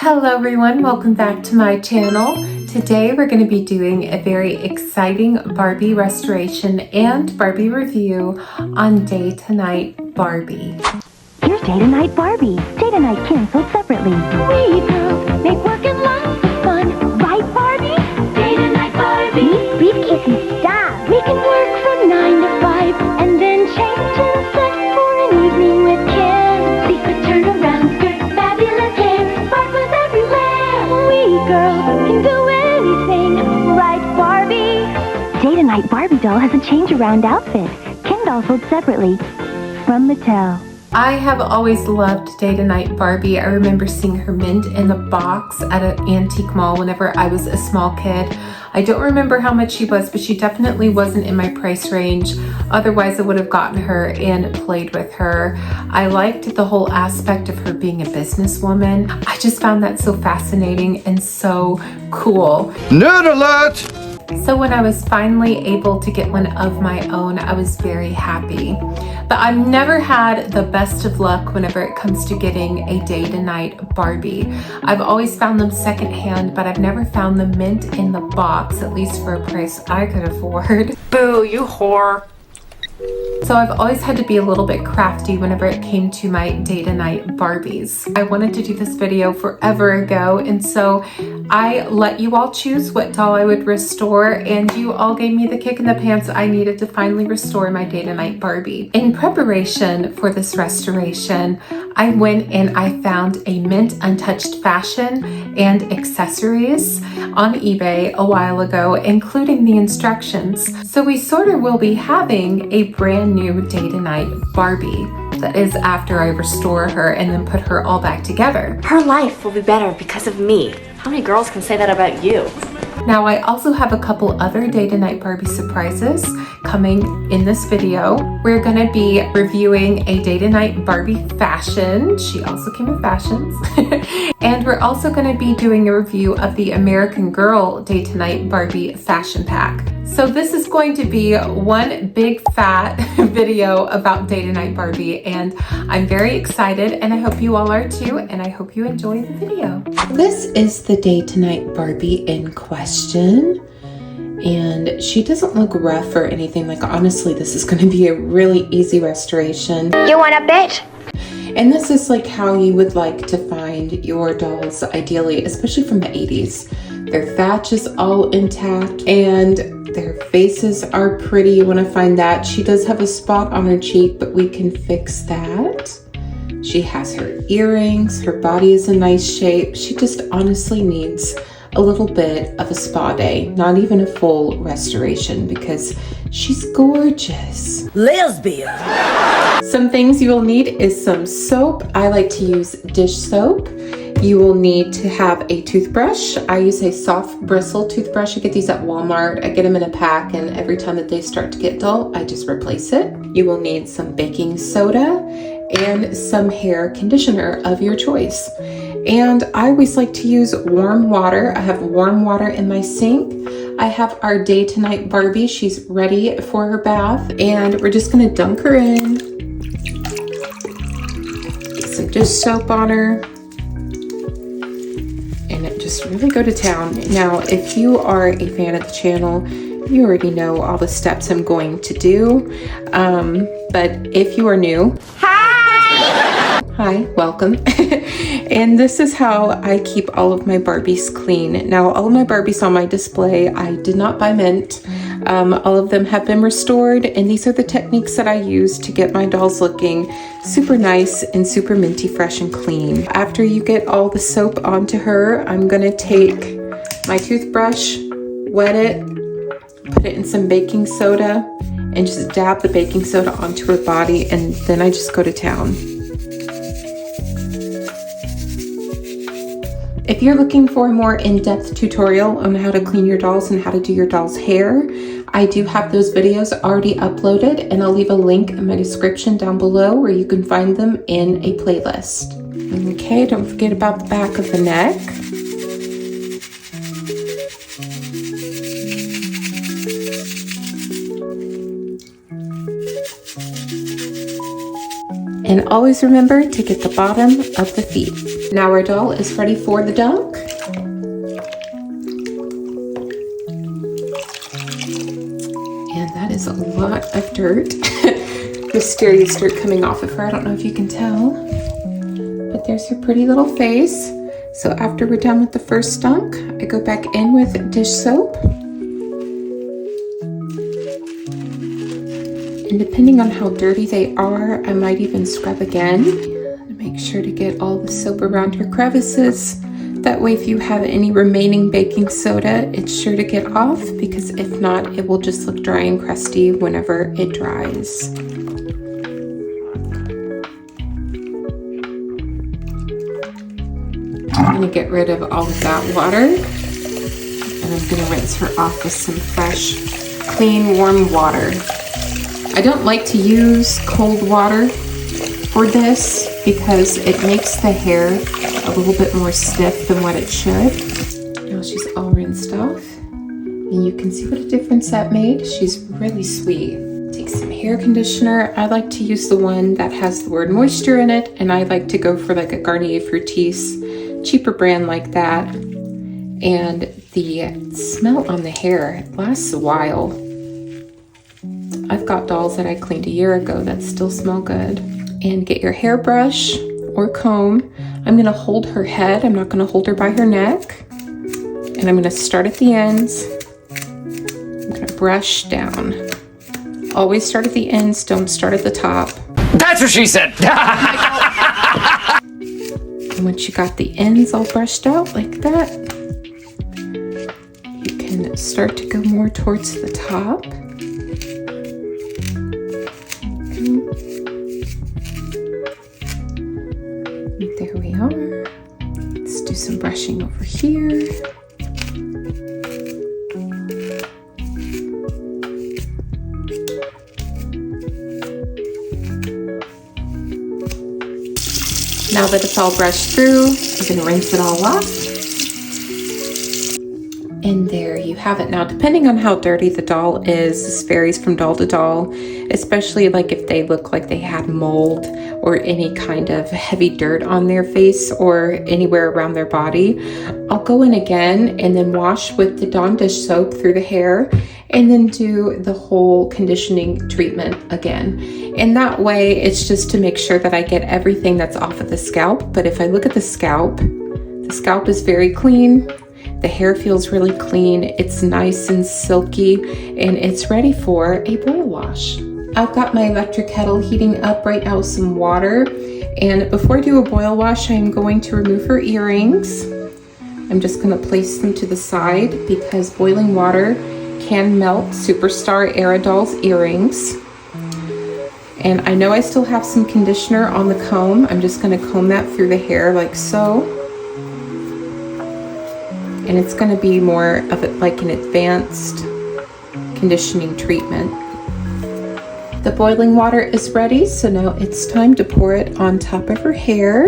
Hello everyone, welcome back to my channel. Today we're going to be doing a very exciting Barbie restoration and Barbie review on Day to Night Barbie. Here's Day to Night Barbie. Day to Night canceled separately. We girls make work and lots of fun. Right, Barbie? Day to Night Barbie. Meet briefcase and style. We can work from 9 to 5 and then change and set for an evening with kids. Secret turnaround skirt, fabulous hair, sparklers everywhere. We girls can do anything. Right, Barbie? Day to Night Barbie doll has a change around outfit. Ken doll sold separately from Mattel. I have always loved Day to Night Barbie. I remember seeing her mint in the box at an antique mall whenever I was a small kid. I don't remember how much she was, but she definitely wasn't in my price range. Otherwise, I would have gotten her and played with her. I liked the whole aspect of her being a businesswoman. I just found that so fascinating and so cool. Nerd alert! So when I was finally able to get one of my own, I was very happy. But I've never had the best of luck whenever it comes to getting a Day to Night Barbie. I've always found them secondhand, but I've never found the mint in the box, at least for a price I could afford. Boo, you whore. So I've always had to be a little bit crafty whenever it came to my Day to Night Barbies. I wanted to do this video forever ago, and so I let you all choose what doll I would restore, and you all gave me the kick in the pants I needed to finally restore my Day to Night Barbie. In preparation for this restoration, I went and I found a mint untouched fashion and accessories on eBay a while ago, including the instructions. So we sort of will be having a brand new Day to Night Barbie. That is after I restore her and then put her all back together. Her life will be better because of me. How many girls can say that about you? Now I also have a couple other Day to Night Barbie surprises coming in this video. We're gonna be reviewing a Day to Night Barbie fashion. She also came in fashions. And we're also gonna be doing a review of the American Girl Day to Night Barbie fashion pack. So this is going to be one big fat video about Day to Night Barbie, and I'm very excited, and I hope you all are too, and I hope you enjoy the video. This is the Day to Night Barbie in question, and she doesn't look rough or anything. Like, honestly, this is going to be a really easy restoration. You want a bitch? And this is like how you would like to find your dolls ideally, especially from the 80s. Their thatch is all intact and their faces are pretty. You want to find that. She does have a spot on her cheek, but we can fix that. She has her earrings. Her body is in nice shape. She just honestly needs a little bit of a spa day, not even a full restoration, because she's gorgeous. Lesbian. Some things you will need is some soap. I like to use dish soap. You will need to have a toothbrush. I use a soft bristle toothbrush. I get these at Walmart. I get them in a pack, and every time that they start to get dull, I just replace it. You will need some baking soda and some hair conditioner of your choice. And I always like to use warm water. I have warm water in my sink. I have our Day to Night Barbie. She's ready for her bath, and we're just gonna dunk her in. Get some dish soap on her. And just really go to town. Now, if you are a fan of the channel, you already know all the steps I'm going to do. But if you are new, hi, welcome. And this is how I keep all of my Barbies clean. Now, all of my Barbies on my display, I did not buy mint. All of them have been restored, and these are the techniques that I use to get my dolls looking super nice and super minty fresh and clean. After you get all the soap onto her, I'm gonna take my toothbrush, wet it, put it in some baking soda, and just dab the baking soda onto her body, and then I just go to town. If you're looking for a more in-depth tutorial on how to clean your dolls and how to do your doll's hair, I do have those videos already uploaded, and I'll leave a link in my description down below where you can find them in a playlist. Okay, don't forget about the back of the neck. And always remember to get the bottom of the feet. Now our doll is ready for the dunk. And that is a lot of dirt. Mysterious dirt coming off of her. I don't know if you can tell, but there's her pretty little face. So after we're done with the first dunk, I go back in with dish soap. And depending on how dirty they are, I might even scrub again. Make sure to get all the soap around your crevices. That way if you have any remaining baking soda, it's sure to get off, because if not, it will just look dry and crusty whenever it dries. I'm gonna get rid of all of that water, and I'm gonna rinse her off with some fresh, clean, warm water. I don't like to use cold water for this because it makes the hair a little bit more stiff than what it should. Now she's all rinsed off, and you can see what a difference that made. She's really sweet. Take some hair conditioner. I like to use the one that has the word moisture in it, and I like to go for like a Garnier Fructis, cheaper brand like that. And the smell on the hair lasts a while. I've got dolls that I cleaned a year ago that still smell good. And get your hairbrush or comb. I'm gonna hold her head. I'm not gonna hold her by her neck. And I'm gonna start at the ends. I'm gonna brush down. Always start at the ends, don't start at the top. That's what she said. And once you got the ends all brushed out like that, you can start to go more towards the top. There we are. Let's do some brushing over here. Now that it's all brushed through, I'm gonna rinse it all off. And there you have it. Now, depending on how dirty the doll is, this varies from doll to doll, especially like if they look like they had mold or any kind of heavy dirt on their face or anywhere around their body. I'll go in again and then wash with the Dawn dish soap through the hair, and then do the whole conditioning treatment again. And that way, it's just to make sure that I get everything that's off of the scalp. But if I look at the scalp is very clean. The hair feels really clean. It's nice and silky, and it's ready for a boil wash. I've got my electric kettle heating up right now with some water. And before I do a boil wash, I'm going to remove her earrings. I'm just gonna place them to the side because boiling water can melt Superstar Era doll's earrings. And I know I still have some conditioner on the comb. I'm just gonna comb that through the hair like so. And it's gonna be more of it like an advanced conditioning treatment. The boiling water is ready, so now it's time to pour it on top of her hair.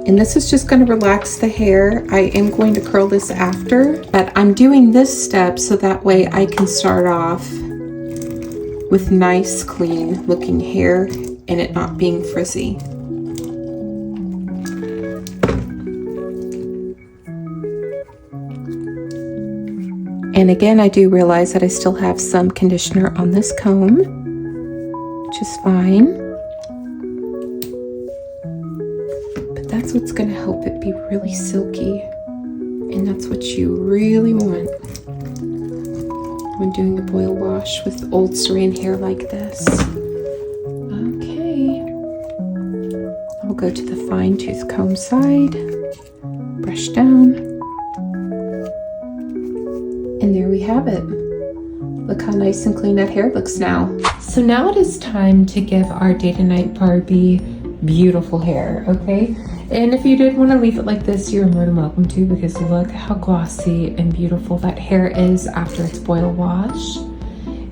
And this is just gonna relax the hair. I am going to curl this after, but I'm doing this step so that way I can start off with nice, clean looking hair and it not being frizzy. And again, I do realize that I still have some conditioner on this comb, which is fine. But that's what's gonna help it be really silky. And that's what you really want when doing a boil wash with old Saran hair like this. Okay. I'll go to the fine tooth comb side, brush down. And there we have it. Look how nice and clean that hair looks now. So now it is time to give our Day to Night Barbie beautiful hair, okay? And if you did want to leave it like this, you're more than welcome to, because look how glossy and beautiful that hair is after its boil wash.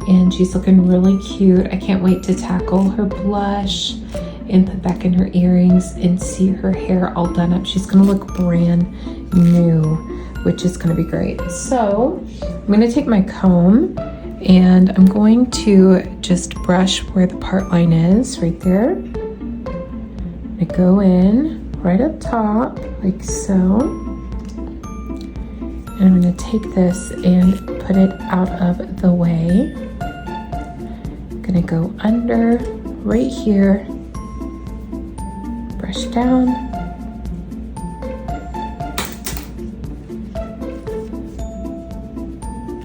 And she's looking really cute. I can't wait to tackle her blush and put back in her earrings and see her hair all done up. She's gonna look brand new, which is gonna be great. So I'm gonna take my comb And I'm going to just brush where the part line is, right there. I go in right up top, like so. And I'm gonna take this and put it out of the way. I'm gonna go under, right here, brush down.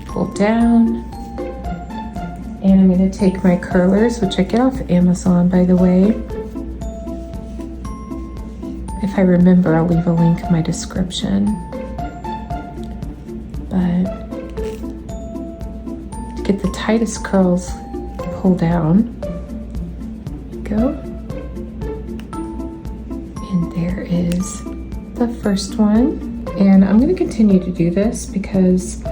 Pull down. And I'm going to take my curlers, which I get off Amazon, by the way. If I remember, I'll leave a link in my description. But to get the tightest curls, pull down. Go. And there is the first one. And I'm going to continue to do this because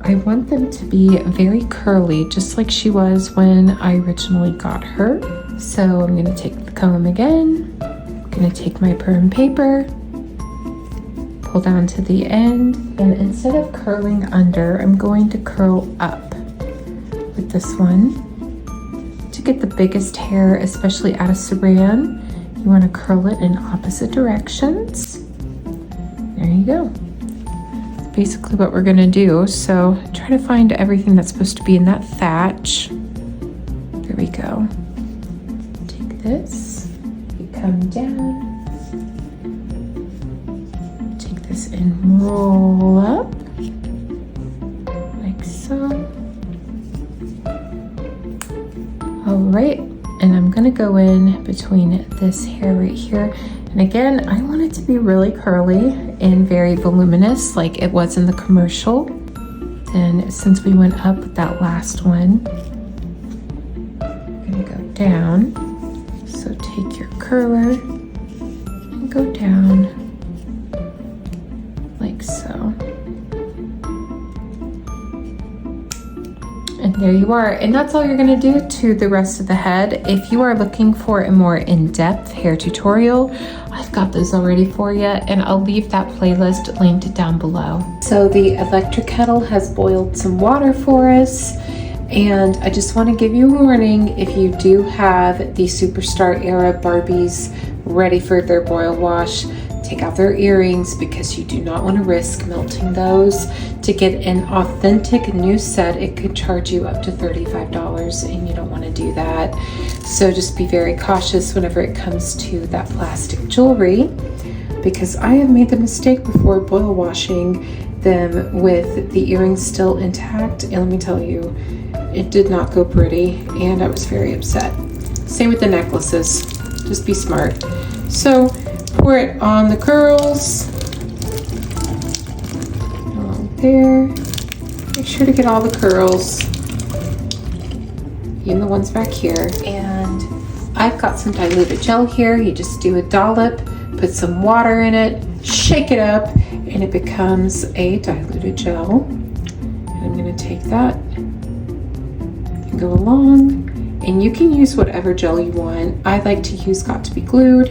I want them to be very curly, just like she was when I originally got her. So I'm gonna take the comb again. I'm gonna take my perm paper, pull down to the end, and instead of curling under, I'm going to curl up with this one. To get the biggest hair, especially out of saran, you wanna curl it in opposite directions. There you go. Basically what we're gonna do. So try to find everything that's supposed to be in that thatch. There we go. Take this, you come down, take this and roll up, like so. All right, and I'm gonna go in between this hair right here. And again, I want it to be really curly and very voluminous like it was in the commercial. Then since we went up with that last one, I'm gonna go down. So take your curler and go down like so. And there you are. And that's all you're gonna do to the rest of the head. If you are looking for a more in-depth hair tutorial, I've got those already for you, and I'll leave that playlist linked down below. So the electric kettle has boiled some water for us, and I just want to give you a warning, if you do have the Superstar era Barbies ready for their boil wash, take out their earrings because you do not want to risk melting those. To get an authentic new set, it could charge you up to $35, and you don't want to do that. So just be very cautious whenever it comes to that plastic jewelry, because I have made the mistake before boil washing them with the earrings still intact, and let me tell you, it did not go pretty, and I was very upset. Same with the necklaces, just be smart. So pour it on the curls, along there. Make sure to get all the curls, even the ones back here. And I've got some diluted gel here. You just do a dollop, put some water in it, shake it up, and it becomes a diluted gel. And I'm gonna take that and go along. And you can use whatever gel you want. I like to use Got to Be Glued.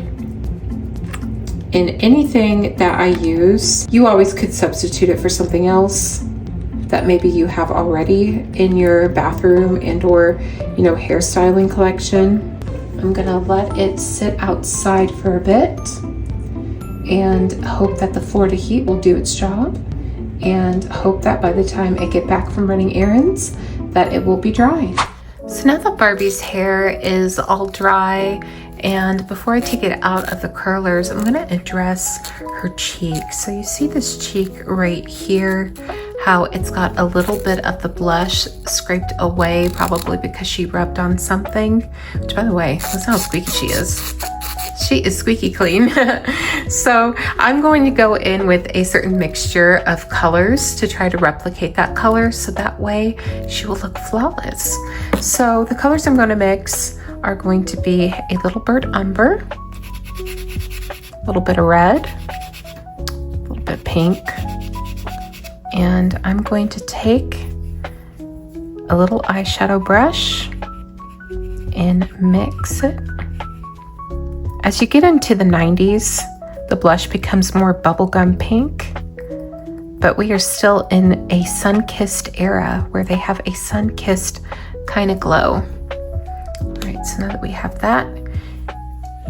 And anything that I use, you always could substitute it for something else that maybe you have already in your bathroom and or, you know, hairstyling collection. I'm gonna let it sit outside for a bit and hope that the Florida heat will do its job, and hope that by the time I get back from running errands that it will be dry. So now that Barbie's hair is all dry, and before I take it out of the curlers, I'm gonna address her cheek. So you see this cheek right here, how it's got a little bit of the blush scraped away, probably because she rubbed on something, which by the way, listen how squeaky she is. She is squeaky clean. So I'm going to go in with a certain mixture of colors to try to replicate that color, so that way she will look flawless. So the colors I'm going to mix are going to be a little burnt umber, a little bit of red, a little bit of pink, and I'm going to take a little eyeshadow brush and mix it. As you get into the 90s, the blush becomes more bubblegum pink, but we are still in a sun-kissed era where they have a sun-kissed kind of glow. All right, so now that we have that,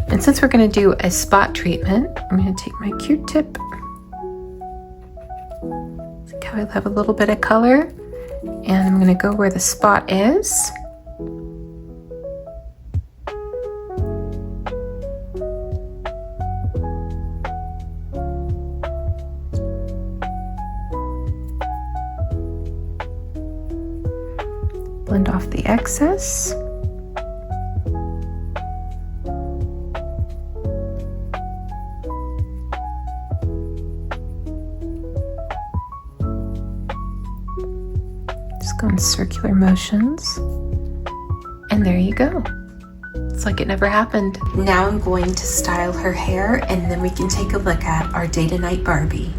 and since we're going to do a spot treatment, I'm going to take my Q-tip. Look how I have a little bit of color, and I'm going to go where the spot is. Blend off the excess. Just go in circular motions. And there you go. It's like it never happened. Now I'm going to style her hair, and then we can take a look at our Day to Night Barbie.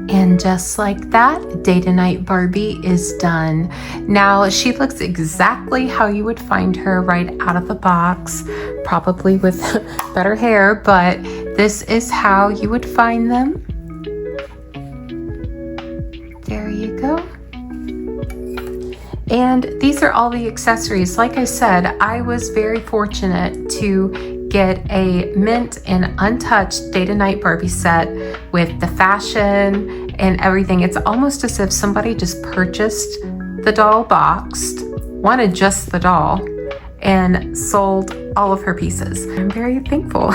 And just like that, Day to Night Barbie is done. Now she looks exactly how you would find her right out of the box, probably with better hair, but this is how you would find them. There you go. And these are all the accessories. Like I said, I was very fortunate to get a mint and untouched Day to Night Barbie set with the fashion and everything. It's almost as if somebody just purchased the doll boxed, wanted just the doll, and sold all of her pieces. I'm very thankful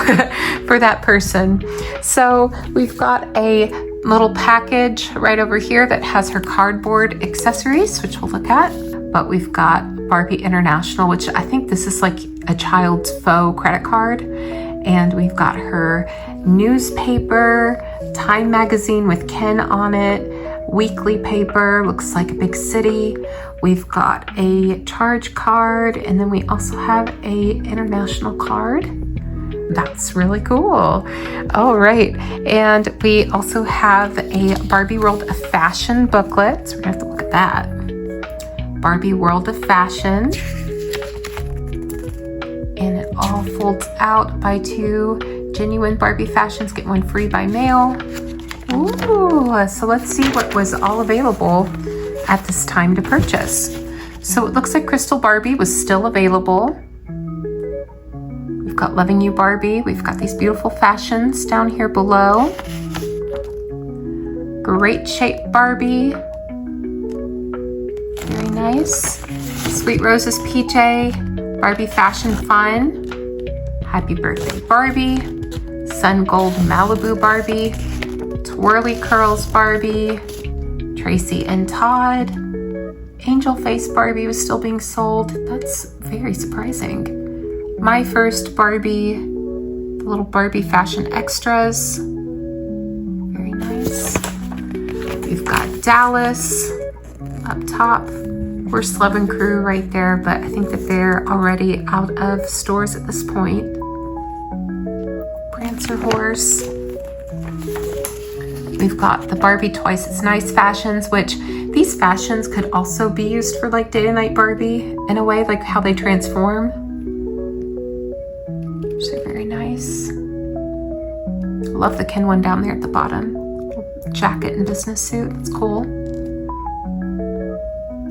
for that person. So we've got a little package right over here that has her cardboard accessories, which we'll look at. But we've got Barbie International, which I think this is like a child's faux credit card. And we've got her newspaper, Time magazine with Ken on it, weekly paper, looks like a big city. We've got a charge card, and then we also have a international card. That's really cool. All right, and we also have a Barbie World of Fashion booklet. So we're gonna have to look at that. Barbie World of Fashion. And it all folds out. Buy 2 genuine Barbie fashions, get 1 free by mail. Ooh, so let's see what was all available at this time to purchase. So it looks like Crystal Barbie was still available. We've got Loving You Barbie. We've got these beautiful fashions down here below. Great Shape Barbie. Very nice. Sweet Roses PJ, Barbie Fashion Fun, Happy Birthday Barbie, Sun Gold Malibu Barbie, Twirly Curls Barbie, Tracy and Todd, Angel Face Barbie was still being sold. That's very surprising. My First Barbie, the little Barbie Fashion Extras, very nice. We've got Dallas up top. Horse Love and Crew right there, but I think that they're already out of stores at this point. Prancer Horse. We've got the Barbie Twice as Nice fashions, which these fashions could also be used for like Day to Night Barbie in a way, like how they transform. So very nice. Love the Ken one down there at the bottom. Jacket and business suit, that's cool.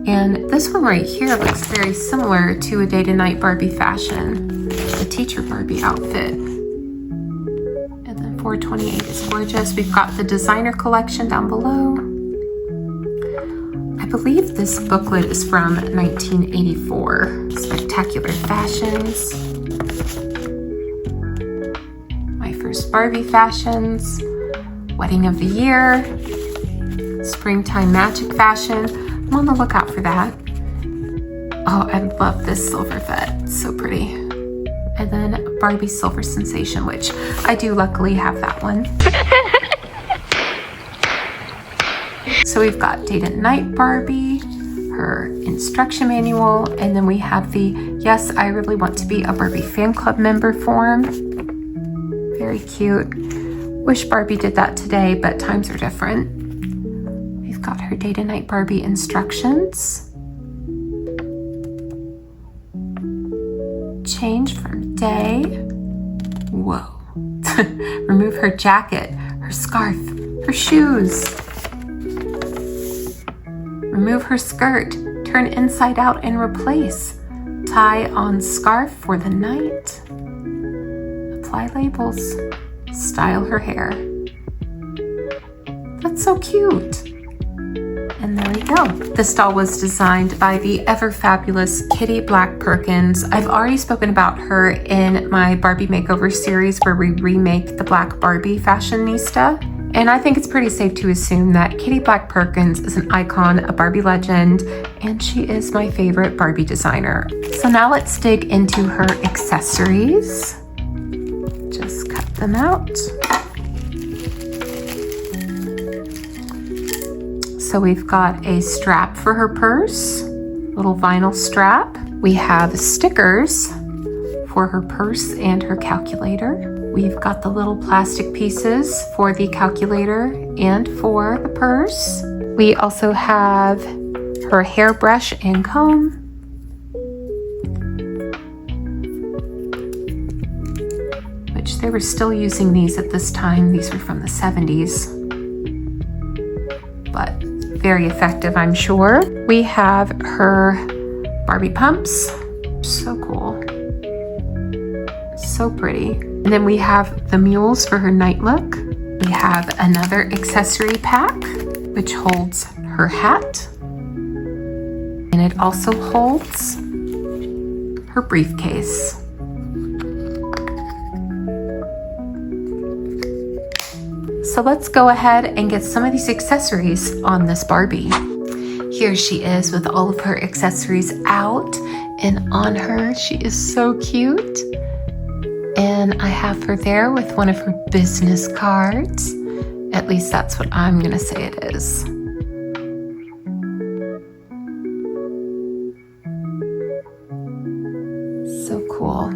And this one right here looks very similar to a Day to Night Barbie fashion, the Teacher Barbie outfit. And then 428 is gorgeous. We've got the designer collection down below. I believe this booklet is from 1984. Spectacular Fashions. My First Barbie fashions. Wedding of the Year. Springtime Magic fashion. I'm on the lookout for that. Oh, I love this silver vet. It's so pretty. And then Barbie Silver Sensation, which I do luckily have that one. So we've got Day to Night Barbie, her instruction manual, and then we have the Yes, I Really Want to Be a Barbie Fan Club Member form. Very cute. Wish Barbie did that today, but times are different. Got her Day to Night Barbie instructions. Change from day. Whoa. Remove her jacket, her scarf, her shoes. remove her skirt, turn inside out and replace, tie on scarf for the night, apply labels, style her hair. That's so cute. And there we go. This doll was designed by the ever fabulous Kitty Black Perkins. I've already spoken about her in my Barbie makeover series where we remake the Black Barbie fashionista. And I think it's pretty safe to assume that Kitty Black Perkins is an icon, a Barbie legend, and she is my favorite Barbie designer. So now let's dig into her accessories. Just cut them out. So we've got a strap for her purse, little vinyl strap. We have stickers for her purse and her calculator. We've got the little plastic pieces for the calculator and for the purse. We also have her hairbrush and comb. Which they were still using these at this time. These were from the 70s. But very effective, I'm sure. We have her Barbie pumps. So cool. So pretty. And then we have the mules for her night look. We have another accessory pack, which holds her hat. And it also holds her briefcase. So let's go ahead and get some of these accessories on this Barbie. Here she is with all of her accessories out and on her. She is so cute. And I have her there with one of her business cards. At least that's what I'm gonna say it is. So cool.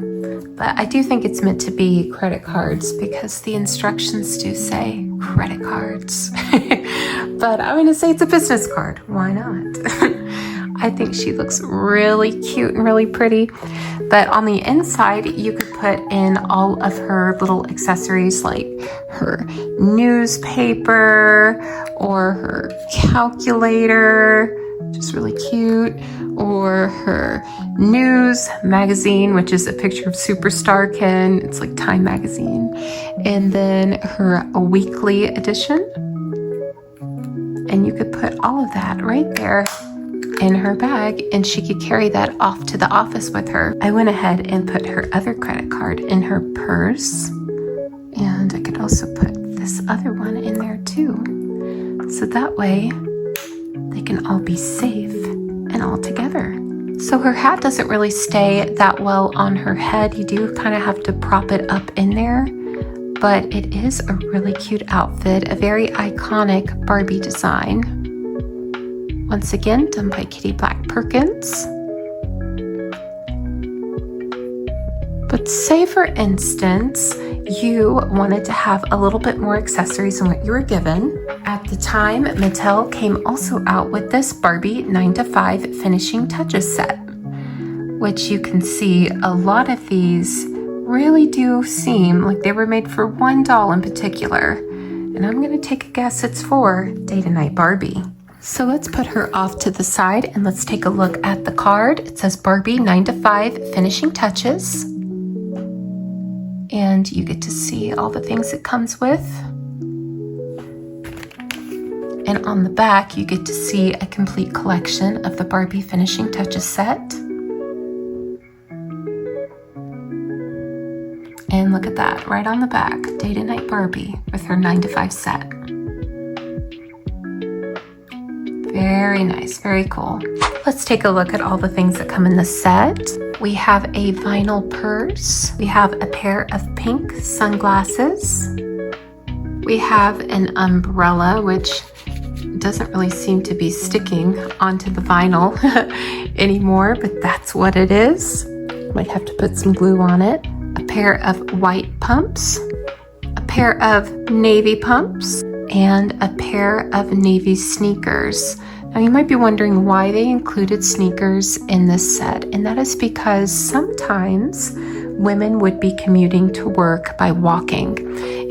But I do think it's meant to be credit cards because the instructions do say credit cards. But I'm gonna say it's a business card. Why not? I think she looks really cute and really pretty. But on the inside, you could put in all of her little accessories like her newspaper or her calculator, which is really cute, or her news magazine, which is a picture of Superstar Ken. It's like Time magazine. And then her weekly edition. And you could put all of that right there in her bag, and she could carry that off to the office with her. I went ahead and put her other credit card in her purse, and I could also put this other one in there too. So that way they can all be safe and all together. So her hat doesn't really stay that well on her head. You do kind of have to prop it up in there, but it is a really cute outfit, a very iconic Barbie design. Once again, done by Kitty Black Perkins. But say for instance, you wanted to have a little bit more accessories than what you were given. At the time, Mattel came also out with this Barbie 9 to 5 Finishing Touches set, which you can see a lot of these really do seem like they were made for one doll in particular. And I'm gonna take a guess it's for Day to Night Barbie. So let's put her off to the side and let's take a look at the card. It says Barbie 9 to 5 Finishing Touches. And you get to see all the things it comes with. And on the back, you get to see a complete collection of the Barbie Finishing Touches set. And look at that, right on the back, Day to Night Barbie with her 9 to 5 set. Very nice, very cool. Let's take a look at all the things that come in the set. We have a vinyl purse. We have a pair of pink sunglasses. We have an umbrella, which doesn't really seem to be sticking onto the vinyl anymore, but that's what it is. Might have to put some glue on it. A pair of white pumps, a pair of navy pumps, and a pair of navy sneakers. Now you might be wondering why they included sneakers in this set, and that is because sometimes women would be commuting to work by walking,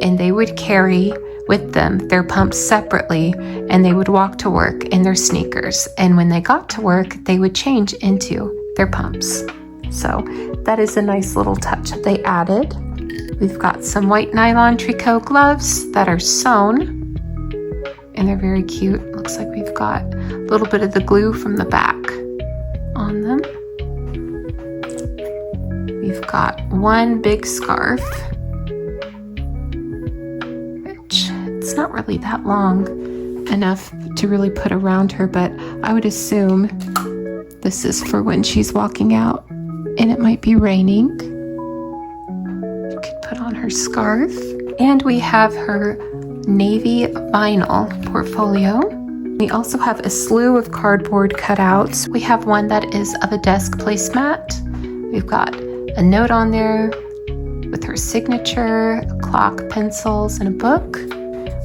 and they would carry with them. They're pumped separately, and they would walk to work in their sneakers. And when they got to work, they would change into their pumps. So that is a nice little touch that they added. We've got some white nylon tricot gloves that are sewn, and they're very cute. Looks like we've got a little bit of the glue from the back on them. We've got one big scarf, which it's not really that long enough to really put around her, but I would assume this is for when she's walking out and it might be raining. You could put on her scarf. And we have her navy vinyl portfolio. We also have a slew of cardboard cutouts. We have one that is of a desk placemat. We've got a note on there with her signature, a clock, pencils, and a book.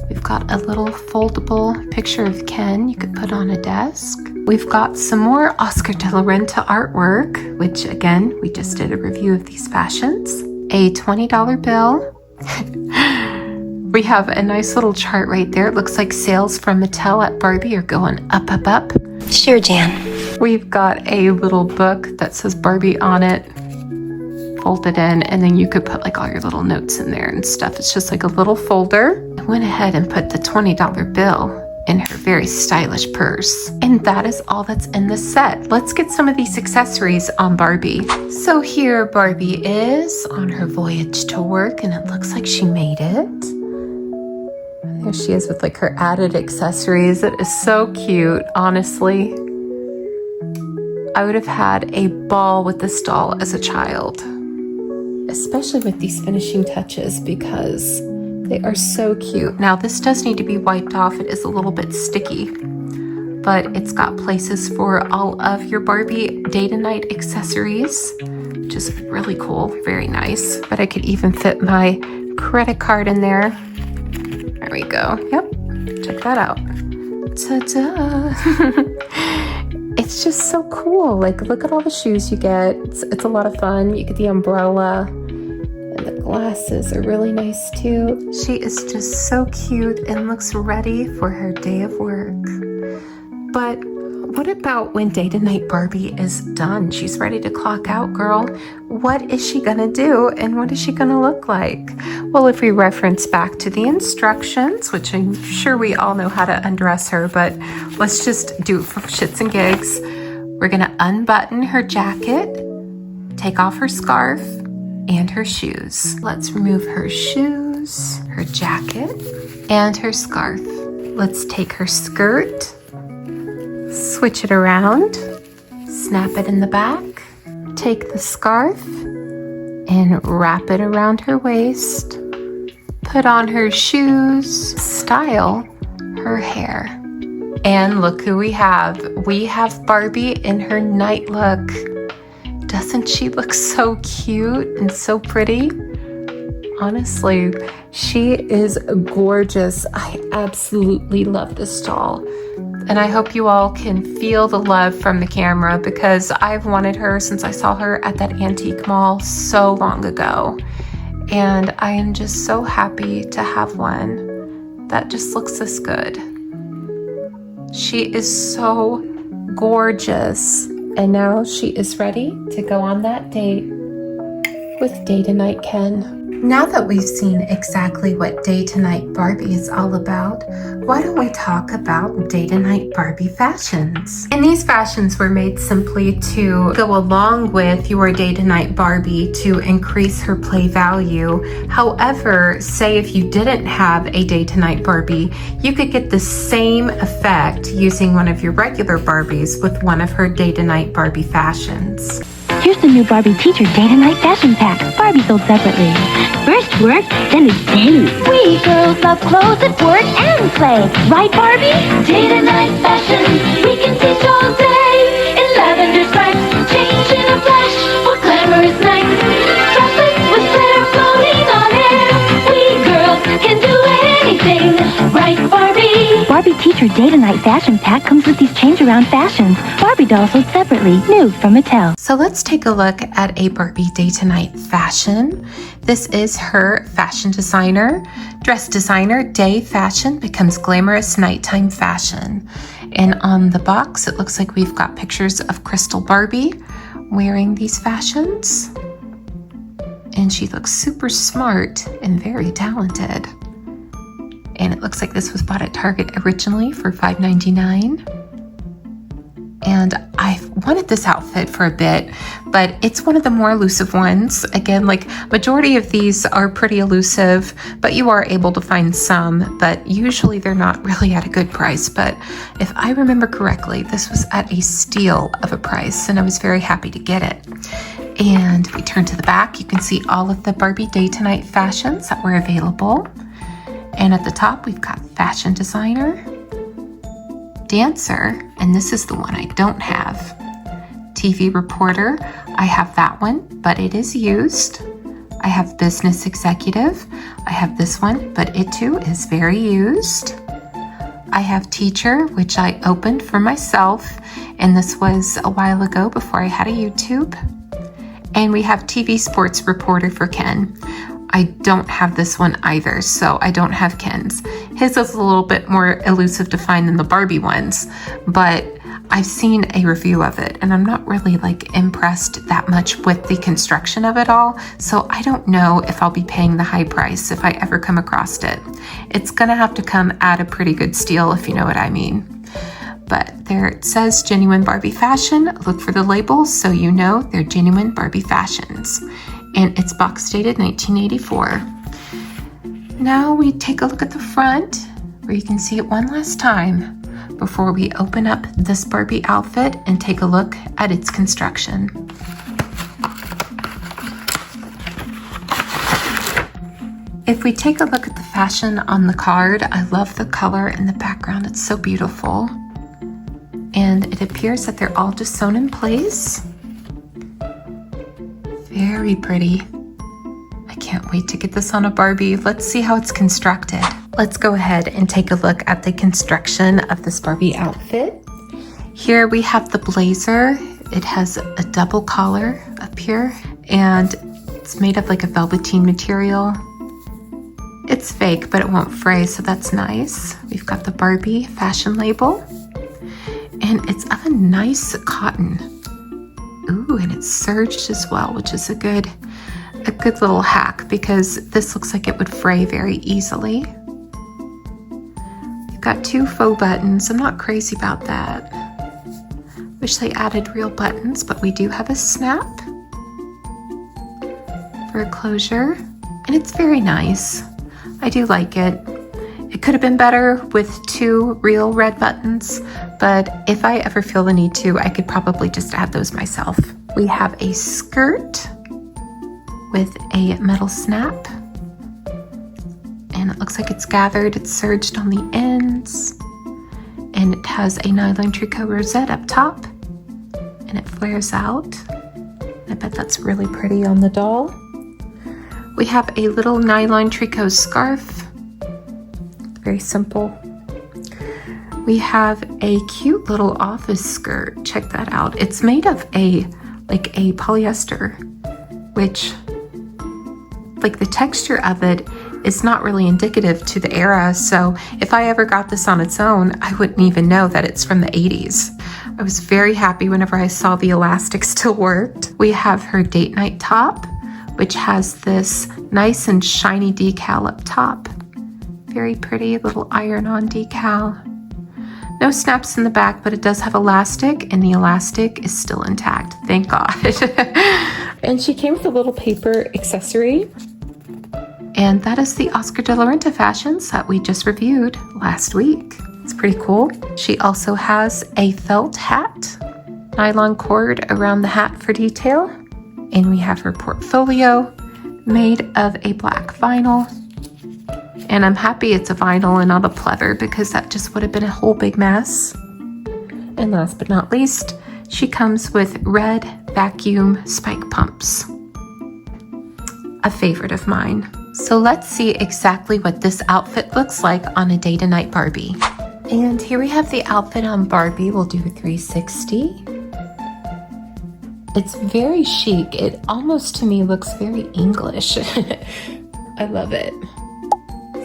We've got a little foldable picture of Ken you could put on a desk. We've got some more Oscar de la Renta artwork, which again, we just did a review of these fashions. A $20 bill. We have a nice little chart right there. It looks like sales from Mattel at Barbie are going up, up, up. Sure, Jan. We've got a little book that says Barbie on it, folded in, and then you could put like all your little notes in there and stuff. It's just like a little folder. I went ahead and put the $20 bill in her very stylish purse. And that is all that's in the set. Let's get some of these accessories on Barbie. So here Barbie is on her voyage to work, and it looks like she made it. And there she is with like her added accessories. It is so cute, honestly. I would have had a ball with this doll as a child, especially with these finishing touches because they are so cute. Now this does need to be wiped off. It is a little bit sticky, but it's got places for all of your Barbie day to night accessories, which is really cool, very nice. But I could even fit my credit card in there. There we go. Yep, check that out. Ta-da! It's just so cool. Like, look at all the shoes you get. It's a lot of fun. You get the umbrella, and the glasses are really nice too. She is just so cute and looks ready for her day of work. But what about when Day to Night Barbie is done? She's ready to clock out, girl. What is she gonna do, and what is she gonna look like? Well, if we reference back to the instructions, which I'm sure we all know how to undress her, but let's just do it for shits and gigs. We're gonna unbutton her jacket, take off her scarf, and her shoes. Let's remove her shoes, her jacket, and her scarf. Let's take her skirt, switch it around, snap it in the back, take the scarf and wrap it around her waist, put on her shoes, style her hair. And look who we have. We have Barbie in her night look. Doesn't she look so cute and so pretty? Honestly, she is gorgeous. I absolutely love this doll. And I hope you all can feel the love from the camera because I've wanted her since I saw her at that antique mall so long ago. And I am just so happy to have one that just looks this good. She is so gorgeous. And now she is ready to go on that date with Day to Night Ken. Now that we've seen exactly what Day to Night Barbie is all about, why don't we talk about Day to Night Barbie fashions? And these fashions were made simply to go along with your Day to Night Barbie to increase her play value. However, say if you didn't have a Day to Night Barbie, you could get the same effect using one of your regular Barbies with one of her Day to Night Barbie fashions. Here's the new Barbie Teacher Day to Night Fashion Pack. Barbie sold separately. First work, then it's day. We girls love clothes at work and play. Right, Barbie? Day to Night Fashion. We can teach all day. In lavender stripes, change in a flash for glamorous nights. Chocolates with glitter floating on air. We girls can do anything. Right, Barbie? Barbie Teacher Day to Night Fashion Pack comes with these change-around fashions. Barbie dolls sold separately, new from Mattel. So let's take a look at a Barbie Day to Night fashion. This is her fashion designer. Dress designer, day fashion becomes glamorous nighttime fashion. And on the box, it looks like we've got pictures of Crystal Barbie wearing these fashions. And she looks super smart and very talented. And it looks like this was bought at Target originally for $5.99. And I've wanted this outfit for a bit, but it's one of the more elusive ones. Again, like majority of these are pretty elusive, but you are able to find some, but usually they're not really at a good price. But if I remember correctly, this was at a steal of a price, and I was very happy to get it. And if we turn to the back, you can see all of the Barbie Day to Night fashions that were available. And at the top, we've got fashion designer, dancer, and this is the one I don't have. TV reporter, I have that one, but it is used. I have business executive, I have this one, but it too is very used. I have teacher, which I opened for myself, and this was a while ago before I had a YouTube. And we have TV sports reporter for Ken. I don't have this one either, so I don't have Ken's. His is a little bit more elusive to find than the Barbie ones, but I've seen a review of it, and I'm not really like impressed that much with the construction of it all, so I don't know if I'll be paying the high price if I ever come across it. It's gonna have to come at a pretty good steal, if you know what I mean. But there it says genuine Barbie fashion. Look for the labels so you know they're genuine Barbie fashions. And it's box dated 1984. Now we take a look at the front where you can see it one last time before we open up this Barbie outfit and take a look at its construction. If we take a look at the fashion on the card, I love the color in the background. It's so beautiful. And it appears that they're all just sewn in place. Very pretty. I can't wait to get this on a Barbie. Let's see how it's constructed. Let's go ahead and take a look at the construction of this Barbie outfit. Here we have the blazer. It has a double collar up here, and it's made of like a velveteen material. It's fake, but it won't fray, so that's nice. We've got the Barbie fashion label, and it's of a nice cotton. Ooh, and it's serged as well, which is a good little hack because this looks like it would fray very easily. You've got two faux buttons. I'm not crazy about that. Wish they added real buttons, but we do have a snap for a closure, and it's very nice. I do like it. It could have been better with two real red buttons, but if I ever feel the need to, I could probably just add those myself. We have a skirt with a metal snap, and it looks like it's gathered. It's serged on the ends, and it has a nylon tricot rosette up top, and it flares out. I bet that's really pretty on the doll. We have a little nylon tricot scarf. Very simple. We have a cute little office skirt. Check that out. It's made of a polyester, which like the texture of it is not really indicative to the era. So if I ever got this on its own, I wouldn't even know that it's from the 80s. I was very happy whenever I saw the elastic still worked. We have her date night top, which has this nice and shiny decal up top. Very pretty little iron-on decal. No snaps in the back, but it does have elastic, and the elastic is still intact. Thank God. And she came with a little paper accessory. And that is the Oscar de la Renta fashions that we just reviewed last week. It's pretty cool. She also has a felt hat, nylon cord around the hat for detail. And we have her portfolio made of a black vinyl. And I'm happy it's a vinyl and not a pleather because that just would have been a whole big mess. And last but not least, she comes with red vacuum spike pumps. A favorite of mine. So let's see exactly what this outfit looks like on a day to night Barbie. And here we have the outfit on Barbie. We'll do a 360. It's very chic. It almost to me looks very English. I love it.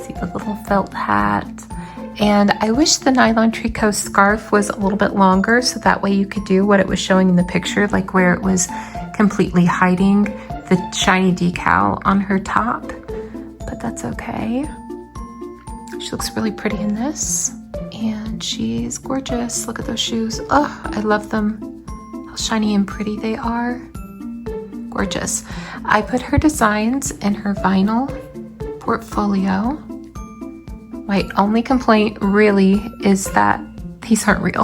See the little felt hat. And I wish the nylon tricot scarf was a little bit longer so that way you could do what it was showing in the picture, like where it was completely hiding the shiny decal on her top. But that's okay. She looks really pretty in this. And she's gorgeous. Look at those shoes. Oh, I love them. How shiny and pretty they are. Gorgeous. I put her designs in her vinyl portfolio. My only complaint really is that these aren't real.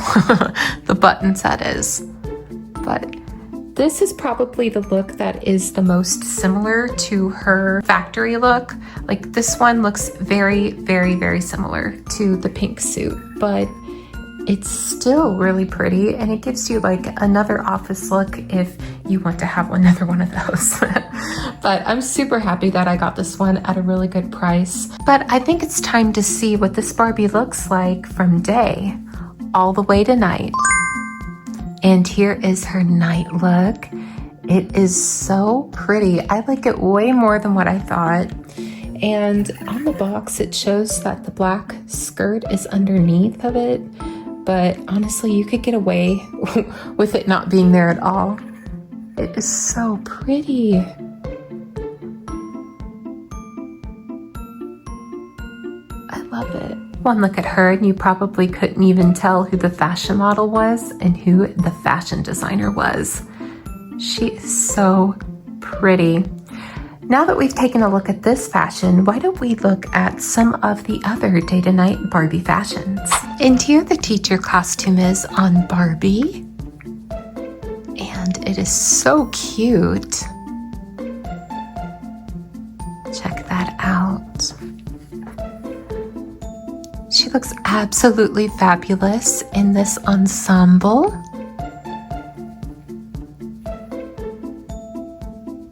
The buttons, that is. But this is probably the look that is the most similar to her factory look. Like this one looks very, very, very similar to the pink suit, but it's still really pretty and it gives you like another office look if you want to have another one of those. But I'm super happy that I got this one at a really good price. But I think it's time to see what this Barbie looks like from day all the way to night. And here is her night look. It is so pretty. I like it way more than what I thought. And on the box, it shows that the black skirt is underneath of it. But honestly, you could get away with it not being there at all. It is so pretty. I love it. One look at her and you probably couldn't even tell who the fashion model was and who the fashion designer was. She is so pretty. Now that we've taken a look at this fashion, why don't we look at some of the other day to night Barbie fashions? And here the teacher costume is on Barbie. And it is so cute. Check that out. She looks absolutely fabulous in this ensemble.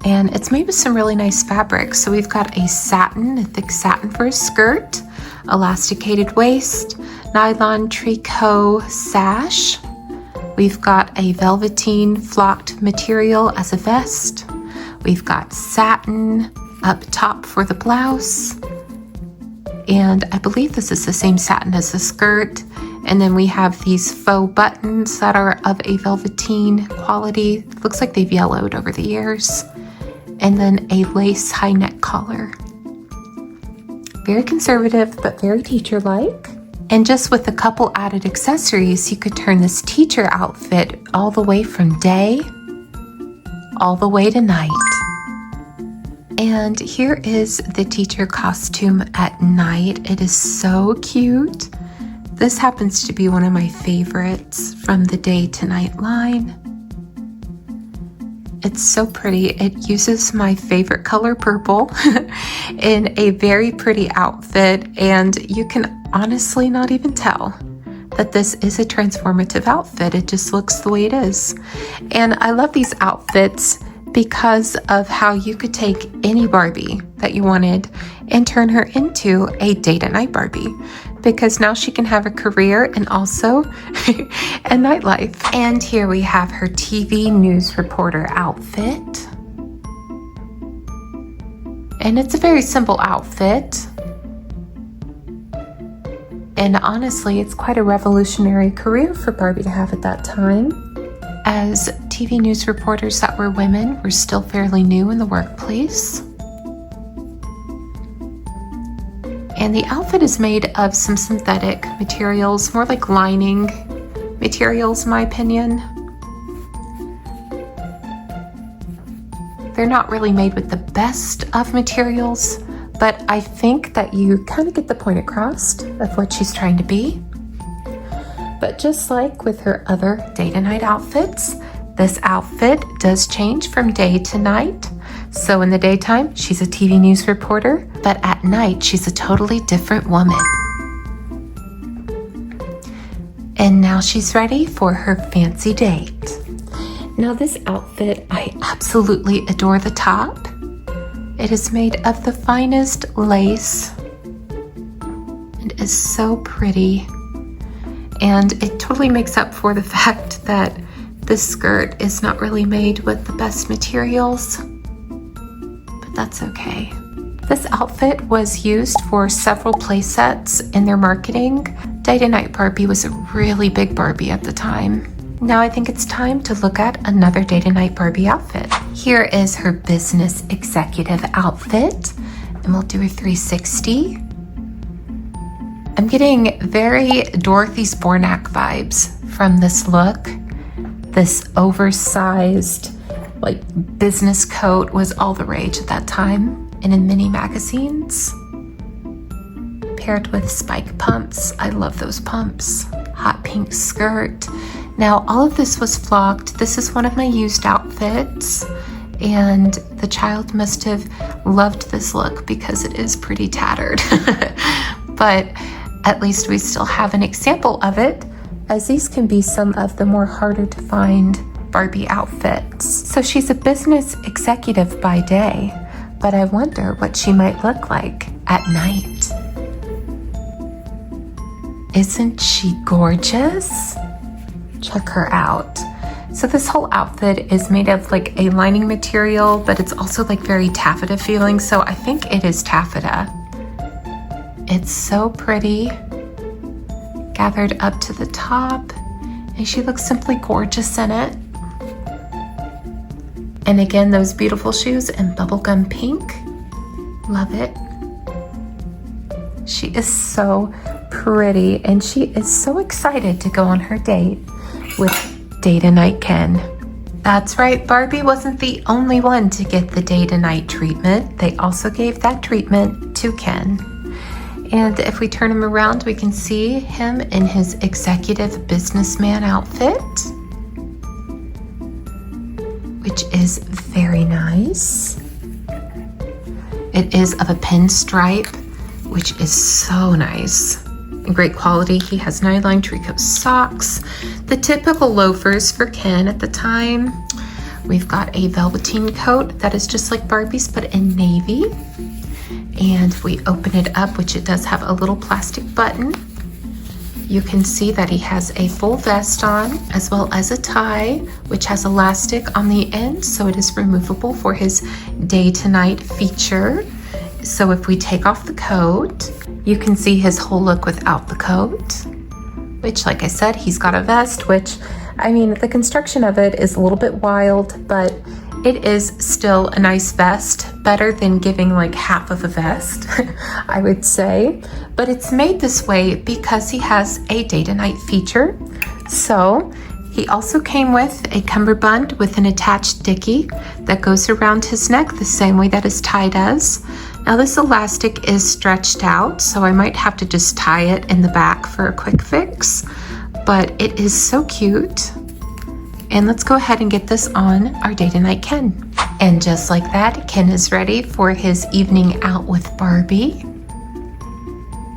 And it's made with some really nice fabric. So we've got a satin, a thick satin for a skirt, elasticated waist, nylon tricot sash. We've got a velveteen flocked material as a vest. We've got satin up top for the blouse. And I believe this is the same satin as the skirt. And then we have these faux buttons that are of a velveteen quality. Looks like they've yellowed over the years. And then a lace high neck collar. Very conservative, but very teacher-like. And just with a couple added accessories, you could turn this teacher outfit all the way from day, all the way to night. And here is the teacher costume at night. It is so cute. This happens to be one of my favorites from the day to night line. It's so pretty. It uses my favorite color, purple, in a very pretty outfit, and you can honestly not even tell that this is a transformative outfit. It just looks the way it is. And I love these outfits because of how you could take any Barbie that you wanted and turn her into a day to night Barbie. Because now she can have a career and also a nightlife. And here we have her TV news reporter outfit. And it's a very simple outfit. And honestly, it's quite a revolutionary career for Barbie to have at that time, as TV news reporters that were women were still fairly new in the workplace. And the outfit is made of some synthetic materials, more like lining materials in my opinion. They're not really made with the best of materials, but I think that you kind of get the point across of what she's trying to be. But just like with her other day to night outfits, this outfit does change from day to night. So in the daytime, she's a TV news reporter, but at night, she's a totally different woman. And now she's ready for her fancy date. Now this outfit, I absolutely adore the top. It is made of the finest lace. It is so pretty. And it totally makes up for the fact that this skirt is not really made with the best materials, but that's okay. This outfit was used for several play sets in their marketing. Day to Night Barbie was a really big Barbie at the time. Now I think it's time to look at another Day to Night Barbie outfit. Here is her business executive outfit, and we'll do a 360. I'm getting very Dorothy Zbornak vibes from this look. This oversized, like, business coat was all the rage at that time and in mini magazines. Paired with spike pumps. I love those pumps. Hot pink skirt. Now, all of this was flocked. This is one of my used outfits, and the child must have loved this look because it is pretty tattered. But at least we still have an example of it, as these can be some of the more harder to find Barbie outfits. So she's a business executive by day, but I wonder what she might look like at night. Isn't she gorgeous? Check her out. So this whole outfit is made of like a lining material, but it's also like very taffeta feeling. So I think it is taffeta. It's so pretty, gathered up to the top, and she looks simply gorgeous in it. And again, those beautiful shoes in bubblegum pink. Love it. She is so pretty, and she is so excited to go on her date with Day to Night Ken. That's right, Barbie wasn't the only one to get the Day to Night treatment. They also gave that treatment to Ken. And if we turn him around, we can see him in his executive businessman outfit, which is very nice. It is of a pinstripe, which is so nice. In great quality. He has nylon tricot socks, the typical loafers for Ken at the time. We've got a velveteen coat that is just like Barbie's, but in navy. And if we open it up, which it does have a little plastic button, you can see that he has a full vest on, as well as a tie, which has elastic on the end, so it is removable for his day to night feature. So if we take off the coat, you can see his whole look without the coat, which, like I said, he's got a vest, which, I mean, the construction of it is a little bit wild, but it is still a nice vest, better than giving like half of a vest, I would say. But it's made this way because he has a day to night feature. So he also came with a cummerbund with an attached dickie that goes around his neck the same way that his tie does. Now this elastic is stretched out, so I might have to just tie it in the back for a quick fix, but it is so cute. And let's go ahead and get this on our Day to Night Ken. And just like that, Ken is ready for his evening out with Barbie.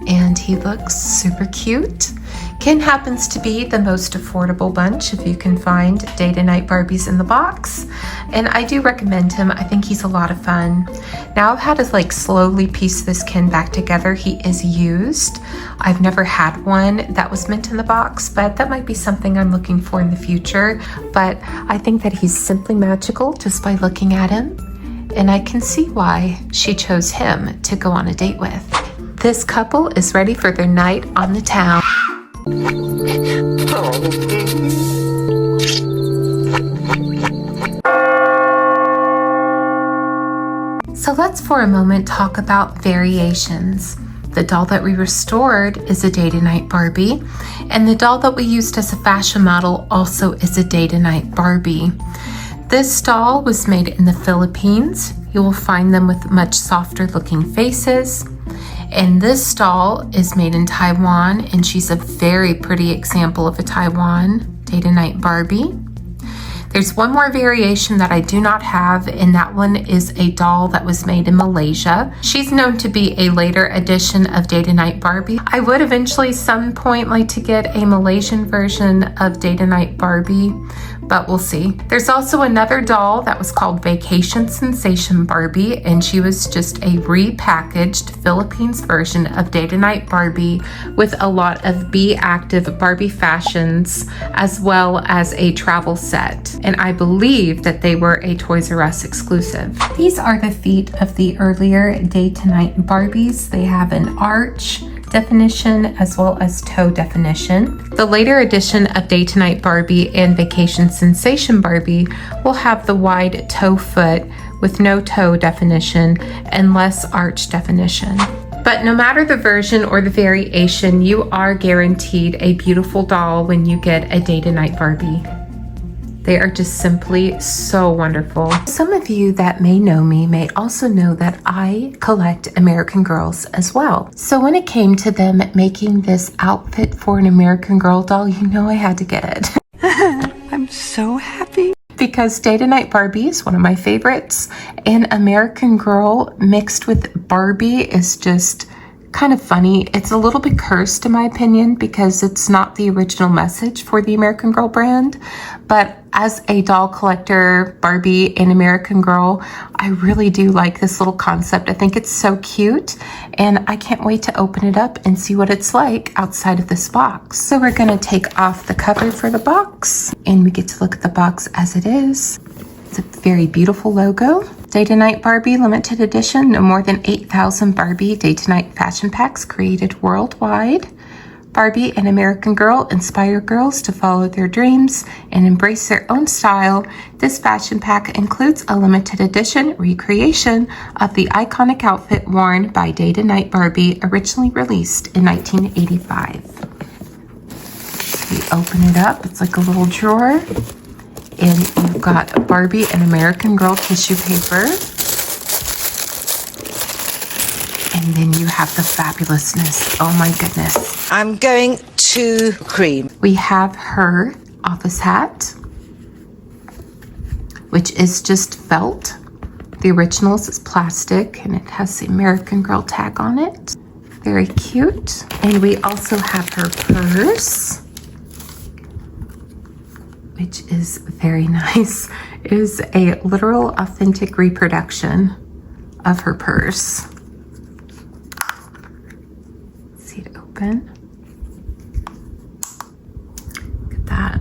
And he looks super cute. Ken happens to be the most affordable bunch if you can find Day to Night Barbies in the box. And I do recommend him. I think he's a lot of fun. Now I've had to like slowly piece this Ken back together. He is used. I've never had one that was mint in the box, but that might be something I'm looking for in the future. But I think that he's simply magical just by looking at him. And I can see why she chose him to go on a date with. This couple is ready for their night on the town. So let's for a moment talk about variations. The doll that we restored is a Day to Night Barbie, and the doll that we used as a fashion model also is a Day to Night Barbie. This doll was made in the Philippines. You will find them with much softer looking faces. And this doll is made in Taiwan, and she's a very pretty example of a Taiwan Day to Night Barbie. There's one more variation that I do not have, and that one is a doll that was made in Malaysia. She's known to be a later edition of Day to Night Barbie. I would eventually some point like to get a Malaysian version of Day to Night Barbie, but we'll see. There's also another doll that was called Vacation Sensation Barbie, and she was just a repackaged Philippines version of Day to Night Barbie with a lot of Be Active Barbie fashions, as well as a travel set. And I believe that they were a Toys R Us exclusive. These are the feet of the earlier Day to Night Barbies. They have an arch definition as well as toe definition. The later edition of Day to Night Barbie and Vacation Sensation Barbie will have the wide toe foot with no toe definition and less arch definition. But no matter the version or the variation, you are guaranteed a beautiful doll when you get a Day to Night Barbie. They are just simply so wonderful. Some of you that may know me may also know that I collect American Girls as well. So when it came to them making this outfit for an American Girl doll, you know I had to get it. I'm so happy. Because Day to Night Barbie is one of my favorites, and American Girl mixed with Barbie is just kind of funny. It's a little bit cursed in my opinion because it's not the original message for the American Girl brand, but as a doll collector, Barbie and American Girl, I really do like this little concept. I think it's so cute, and I can't wait to open it up and see what it's like outside of this box. So we're gonna take off the cover for the box, and we get to look at the box as it is. It's a very beautiful logo. Day to Night Barbie limited edition. No more than 8,000 Barbie Day to Night fashion packs created worldwide. Barbie and American Girl inspire girls to follow their dreams and embrace their own style. This fashion pack includes a limited edition recreation of the iconic outfit worn by Day to Night Barbie, originally released in 1985. We open it up. It's like a little drawer. And you've got Barbie and American Girl tissue paper. And then you have the fabulousness. Oh my goodness. I'm going to cream. We have her office hat, which is just felt. The originals is plastic, and it has the American Girl tag on it. Very cute. And we also have her purse, which is very nice. It is a literal authentic reproduction of her purse. Let's see it open. Look at that.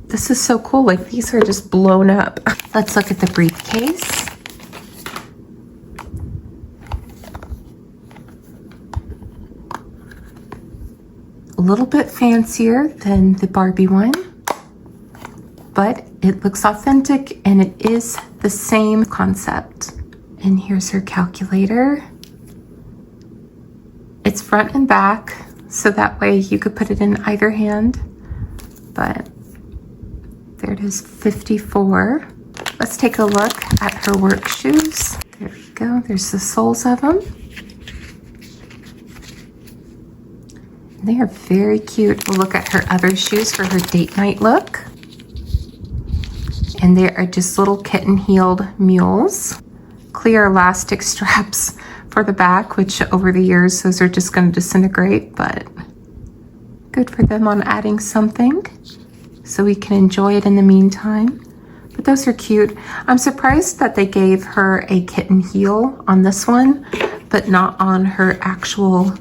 This is so cool. Like, these are just blown up. Let's look at the briefcase. A little bit fancier than the Barbie one, but it looks authentic and it is the same concept. And here's her calculator. It's front and back, so that way you could put it in either hand, but there it is, 54. Let's take a look at her work shoes. There we go, there's the soles of them. They are very cute. We'll look at her other shoes for her date night look. And they are just little kitten-heeled mules. Clear elastic straps for the back, which over the years, those are just going to disintegrate, but good for them on adding something so we can enjoy it in the meantime. But those are cute. I'm surprised that they gave her a kitten heel on this one, but not on her actual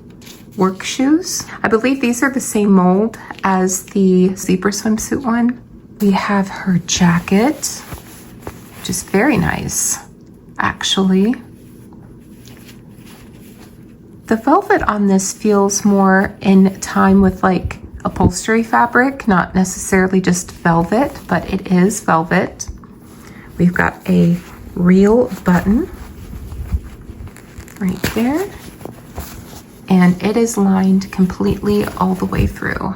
work shoes. I believe these are the same mold as the zebra swimsuit one. We have her jacket, which is very nice, actually. The velvet on this feels more in time with like upholstery fabric, not necessarily just velvet, but it is velvet. We've got a real button right there, and it is lined completely all the way through.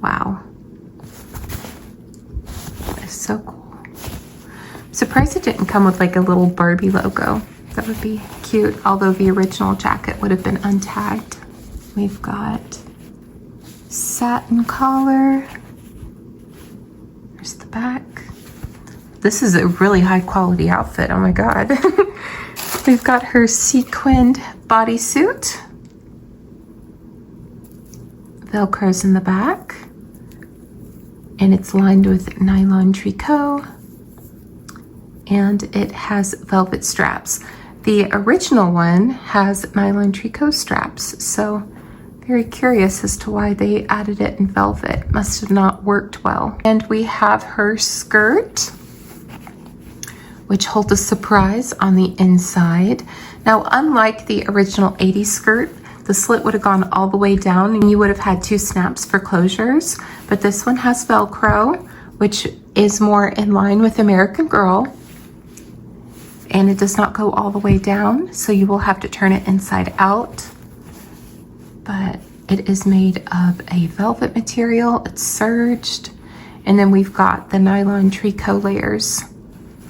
Wow. So cool. I'm surprised it didn't come with like a little Barbie logo. That would be cute, although the original jacket would have been untagged. We've got satin collar. There's the back. This is a really high quality outfit. Oh my God. We've got her sequined bodysuit. Velcro's in the back. And it's lined with nylon tricot. And it has velvet straps. The original one has nylon tricot straps. So very curious as to why they added it in velvet. Must have not worked well. And we have her skirt, which holds a surprise on the inside. Now, unlike the original 80s skirt, the slit would have gone all the way down and you would have had 2 snaps for closures, but this one has Velcro, which is more in line with American Girl, and it does not go all the way down, so you will have to turn it inside out. But it is made of a velvet material, it's serged, and then we've got the nylon tricot layers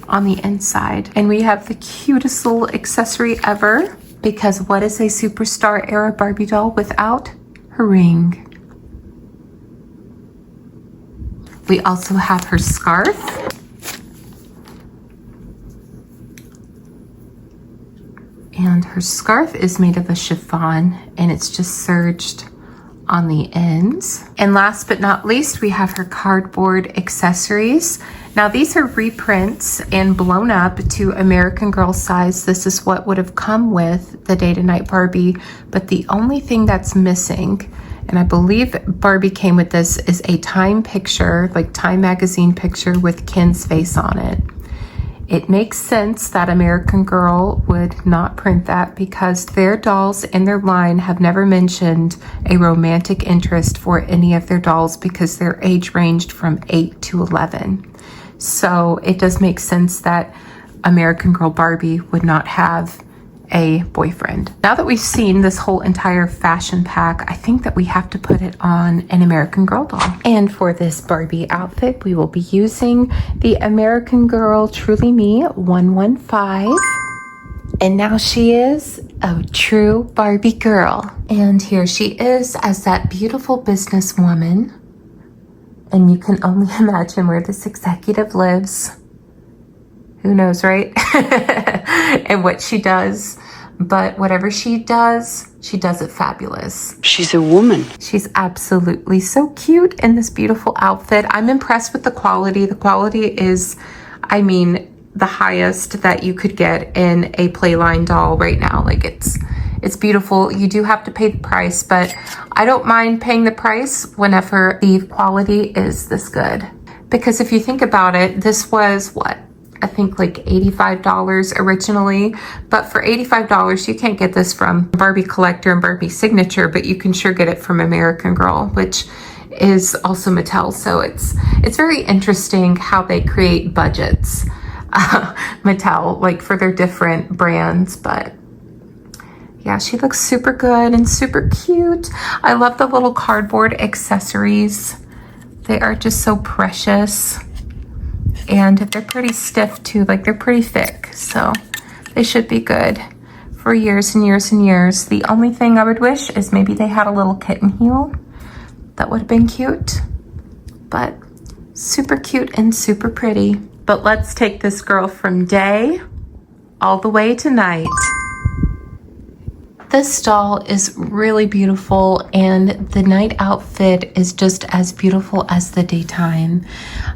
on the inside. And we have the cutest little accessory ever, because what is a superstar era Barbie doll without her ring? We also have her scarf. And her scarf is made of a chiffon, and it's just serged on the ends. And last but not least, we have her cardboard accessories. Now these are reprints and blown up to American Girl size. This is what would have come with the Day to Night Barbie, but the only thing that's missing, and I believe Barbie came with this, is a Time picture, like Time magazine picture with Ken's face on it. It makes sense that American Girl would not print that because their dolls in their line have never mentioned a romantic interest for any of their dolls because their age ranged from 8 to 11. So it does make sense that American Girl Barbie would not have a boyfriend. Now that we've seen this whole entire fashion pack, I think that we have to put it on an American Girl doll. And for this Barbie outfit, we will be using the American Girl Truly Me 115. And now she is a true Barbie girl. And here she is as that beautiful businesswoman. And you can only imagine where this executive lives. Who knows, right? And what she does. But whatever she does it fabulous. She's a woman. She's absolutely so cute in this beautiful outfit. I'm impressed with the quality. The quality is, I mean, the highest that you could get in a Playline doll right now. Like it's beautiful. You do have to pay the price, but I don't mind paying the price whenever the quality is this good. Because if you think about it, this was what? I think like $85 originally, but for $85 you can't get this from Barbie Collector and Barbie Signature, but you can sure get it from American Girl, which is also Mattel. So it's very interesting how they create budgets, Mattel, like for their different brands. But yeah, she looks super good and super cute. I love the little cardboard accessories. They are just so precious. And they're pretty stiff too, like they're pretty thick. So they should be good for years and years and years. The only thing I would wish is maybe they had a little kitten heel. That would have been cute. But super cute and super pretty. But let's take this girl from day all the way to night. This doll is really beautiful, and the night outfit is just as beautiful as the daytime.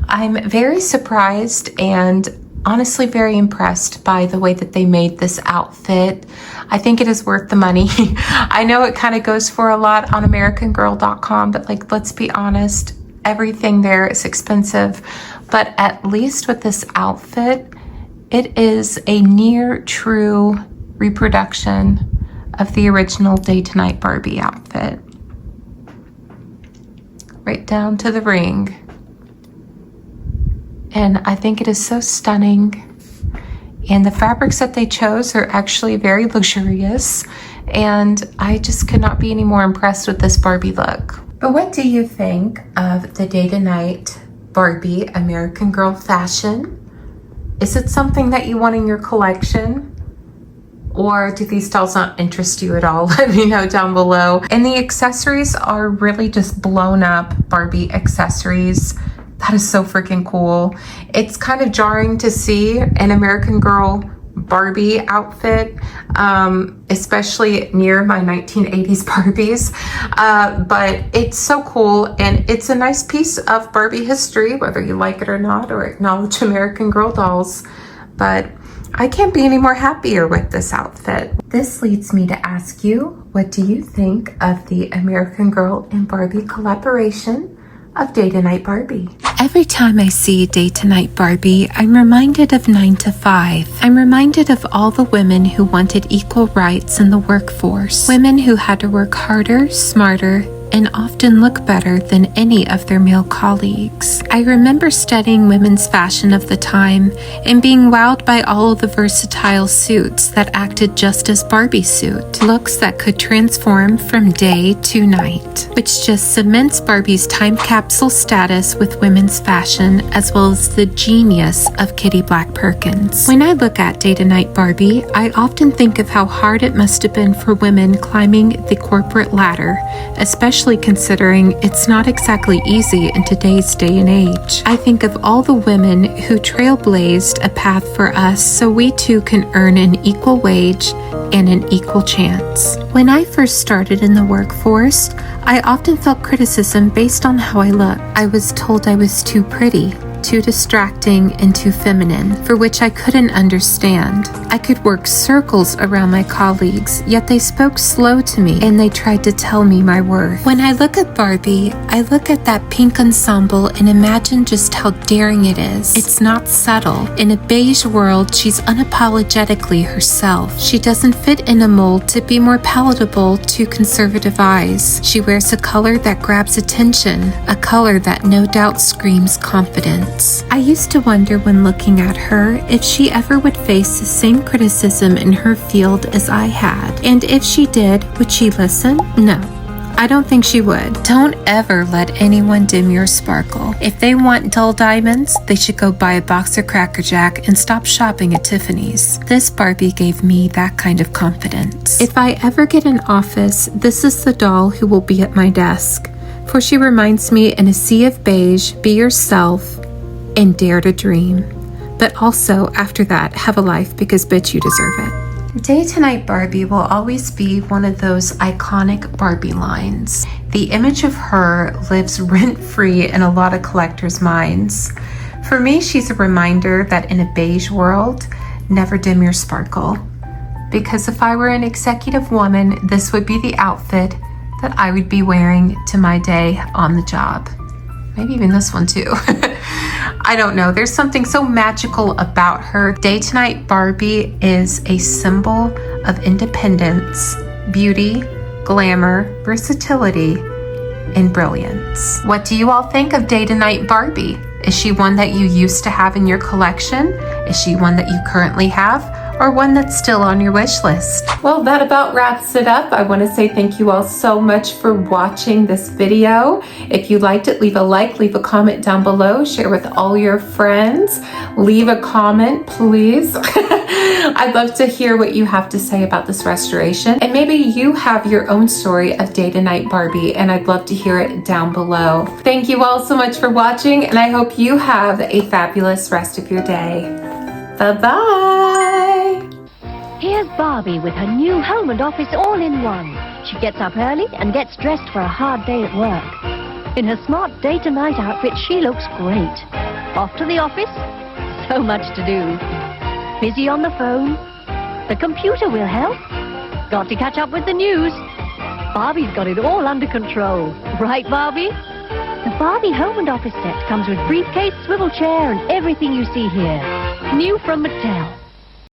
I'm very surprised and honestly very impressed by the way that they made this outfit. I think it is worth the money. I know it kind of goes for a lot on AmericanGirl.com, but like, let's be honest, everything there is expensive. But at least with this outfit, it is a near true reproduction of the original Day to Night Barbie outfit. Right down to the ring. And I think it is so stunning. And the fabrics that they chose are actually very luxurious. And I just could not be any more impressed with this Barbie look. But what do you think of the Day to Night Barbie American Girl fashion? Is it something that you want in your collection? Or do these dolls not interest you at all? Let me know down below. And the accessories are really just blown up Barbie accessories. That is so freaking cool. It's kind of jarring to see an American Girl Barbie outfit, especially near my 1980s Barbies, but it's so cool, and it's a nice piece of Barbie history, whether you like it or not, or acknowledge American Girl dolls. But I can't be any more happier with this outfit. This leads me to ask you, what do you think of the American Girl and Barbie collaboration of Day to Night Barbie? Every time I see Day to Night Barbie, I'm reminded of 9 to 5. I'm reminded of all the women who wanted equal rights in the workforce. Women who had to work harder, smarter, and often look better than any of their male colleagues. I remember studying women's fashion of the time and being wowed by all of the versatile suits that acted just as Barbie suit, looks that could transform from day to night, which just cements Barbie's time capsule status with women's fashion, as well as the genius of Kitty Black Perkins. When I look at Day to Night Barbie, I often think of how hard it must have been for women climbing the corporate ladder, especially considering it's not exactly easy in today's day and age. I think of all the women who trailblazed a path for us so we too can earn an equal wage and an equal chance. When I first started in the workforce, I often felt criticism based on how I looked. I was told I was too pretty, too distracting, and too feminine, for which I couldn't understand. I could work circles around my colleagues, yet they spoke slow to me and they tried to tell me my worth. When I look at Barbie, I look at that pink ensemble and imagine just how daring it is. It's not subtle. In a beige world, she's unapologetically herself. She doesn't fit in a mold to be more palatable to conservative eyes. She wears a color that grabs attention, a color that no doubt screams confidence. I used to wonder when looking at her if she ever would face the same criticism in her field as I had. And if she did, would she listen? No. I don't think she would. Don't ever let anyone dim your sparkle. If they want dull diamonds, they should go buy a box of Cracker Jack and stop shopping at Tiffany's. This Barbie gave me that kind of confidence. If I ever get an office, this is the doll who will be at my desk. For she reminds me, in a sea of beige, be yourself and dare to dream. But also, after that, have a life, because bitch, you deserve it. Day to Night Barbie will always be one of those iconic Barbie lines. The image of her lives rent-free in a lot of collectors' minds. For me, she's a reminder that in a beige world, never dim your sparkle. Because if I were an executive woman, this would be the outfit that I would be wearing to my day on the job. Maybe even this one too. I don't know. There's something so magical about her. Day to Night Barbie is a symbol of independence, beauty, glamour, versatility, and brilliance. What do you all think of Day to Night Barbie? Is she one that you used to have in your collection? Is she one that you currently have? Or one that's still on your wish list? Well, that about wraps it up. I want to say thank you all so much for watching this video. If you liked it, leave a like, leave a comment down below, share with all your friends. Leave a comment, please. I'd love to hear what you have to say about this restoration. And maybe you have your own story of Day to Night Barbie, and I'd love to hear it down below. Thank you all so much for watching, and I hope you have a fabulous rest of your day. Bye-bye. Here's Barbie with her new home and office all in one. She gets up early and gets dressed for a hard day at work. In her smart day-to-night outfit, she looks great. Off to the office? So much to do. Busy on the phone? The computer will help. Got to catch up with the news. Barbie's got it all under control. Right, Barbie? The Barbie home and office set comes with briefcase, swivel chair, and everything you see here. New from Mattel.